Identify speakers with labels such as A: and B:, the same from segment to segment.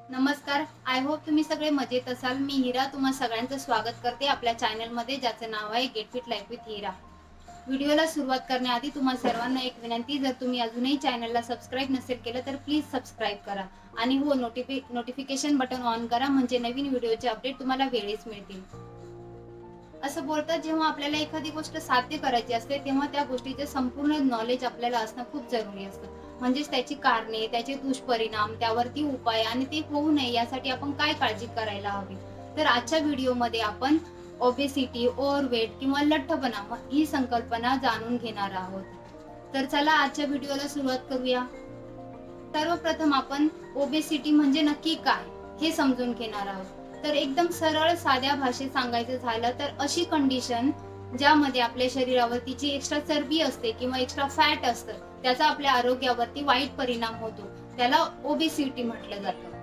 A: नमस्कार. I hope तुम्ही सगळे मजेत असाल. मी हिरा तुम्हा सगळ्यांचं स्वागत करते आपल्या चॅनलमध्ये, ज्याचं नाव आहे गेट फिट लाईफ विथ हिरा. व्हिडिओला सुरुवात करण्याआधी तुम्हा सर्वांना एक विनंती, जर तुम्ही अजूनही चॅनलला सबस्क्राईब नसेल केलं तर प्लीज सबस्क्राईब करा आणि हो नोटिफिकेशन बटन ऑन करा, म्हणजे नवीन व्हिडिओचे अपडेट तुम्हाला वेळेच मिळतील. असं बोलतात, जेव्हा आपल्याला एखादी गोष्ट साध्य करायची असते तेव्हा त्या गोष्टीचे संपूर्ण नॉलेज आपल्याला असणं खूप जरुरी असतं. म्हणजेच त्याची कारणे, त्याचे दुष्परिणाम, त्यावरती उपाय आणि ते होऊ नये यासाठी आपण काय काळजी करायला हवी. तर आजच्या व्हिडिओमध्ये आपण ओबेसिटी, ओव्हरवेट किंवा लठ्ठपणा ही संकल्पना जाणून घेणार आहोत. तर चला आजच्या व्हिडिओला सुरुवात करूया. सर्वप्रथम आपण ओबेसिटी म्हणजे नक्की काय हे समजून घेणार आहोत. तर एकदम सरळ साध्या भाषेत सांगायचं झालं तर अशी कंडिशन ज्यामध्ये आपल्या शरीरावरती जी एक्स्ट्रा चरबी असते किंवा एक्स्ट्रा फॅट असतं, त्याचा आपल्या आरोग्यावरती वाईट परिणाम होतो, त्याला ओबेसिटी म्हटलं जातं.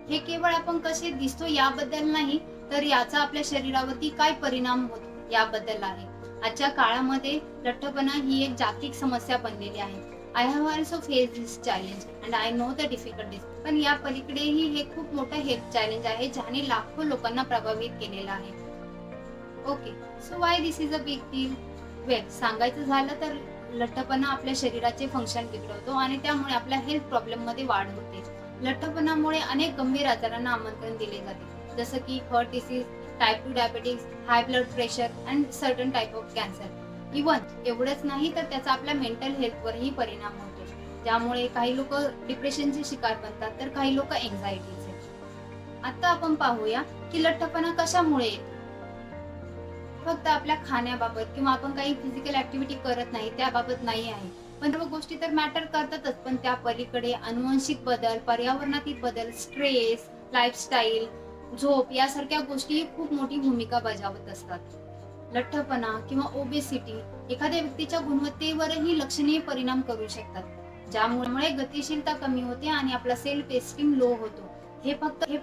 A: हे केवळ आपण कसे दिसतो याबद्दल नाही, तर याचा आपल्या शरीरावरती काय परिणाम होतो याबद्दल आहे. आजच्या काळामध्ये लठ्ठपणा ही एक जागतिक समस्या बनलेली आहे. I have also face this challenge and I know the difficulties. पण या पलीकडेही हे खूप मोठं हेल्थ चॅलेंज आहे, ज्याने लाखो लोकांना प्रभावित केलेलं आहे. Okay, so why this is a big deal? Well, सांगायचं झालं तर लठ्ठपणा आपल्या शरीराचे फंक्शन बिघडवतो आणि त्यामुळे आपल्या हेल्थ प्रॉब्लेम मध्ये वाढ होते. लठ्ठपणामुळे अनेक गंभीर आजारांना आमंत्रण दिले जाते, जसं की heart disease, type 2 diabetes, high blood pressure and certain type of cancer. Even एवढंच नाही तर त्याचा आपल्या मेंटल हेल्थवरही परिणाम होतो, ज्यामुळे काही लोक डिप्रेशनचे शिकार बनतात तर काही लोक एन्झायटीचे. आता आपण पाहूया की लठ्ठपणा कशामुळे येतो. फक्त आपल्या खाण्याबाबत किंवा आपण काही फिजिकल ऍक्टिव्हिटी करत नाही त्याबाबत नाही आहे, पण सर्व गोष्टी तर मॅटर करतातच, पण त्या पलीकडे अनुवंशिक बदल, पर्यावरणातील बदल, स्ट्रेस, लाईफस्टाईल, झोप यासारख्या गोष्टी खूप मोठी भूमिका बजावत असतात. लठ्ठपणा किंवा ओबेसिटी एखाद्या व्यक्तीच्या गुणवत्तेवरही लक्षणीय परिणाम करू शकतात, ज्यामुळे गतिशीलता कमी होते आणि आपला सेल्फ एस्टीम लो होतो. हे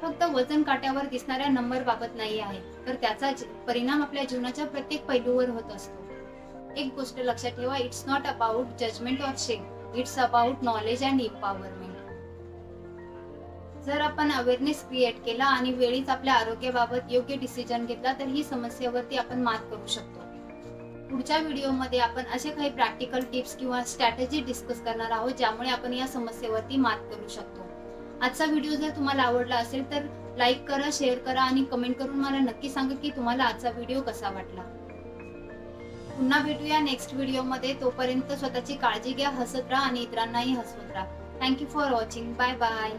A: फक्त वजन काट्यावर दिसणाऱ्या नंबर बाबत नाही आहे, तर त्याचा परिणाम आपल्या जीवनाच्या प्रत्येक पैलूवर होत असतो. एक गोष्ट लक्षात ठेवा, it's not about judgement or shame, it's about knowledge and empowerment. जर आपण अवेअरनेस क्रिएट केला आणि वेळीच आपल्या आरोग्याबाबत योग्य डिसिजन घेतला तर ही समस्येवरती आपण मात करू शकतो. पुढच्या व्हिडिओमध्ये आपण असे काही प्रॅक्टिकल टिप्स किंवा स्ट्रॅटेजी डिस्कस करणार आहोत, ज्यामुळे आपण या समस्येवरती मात करू शकतो. आजचा व्हिडिओ जर तुम्हाला आवडला असेल तर लाईक करा, शेअर करा आणि कमेंट करून मला नक्की सांगा की तुम्हाला आजचा व्हिडिओ कसा वाटला. पुन्हा भेटूया नेक्स्ट व्हिडिओमध्ये. तोपर्यंत स्वतःची काळजी घ्या, हसत राहा आणि इतरांनाही हसवत राहा. Thank you for watching. Bye bye.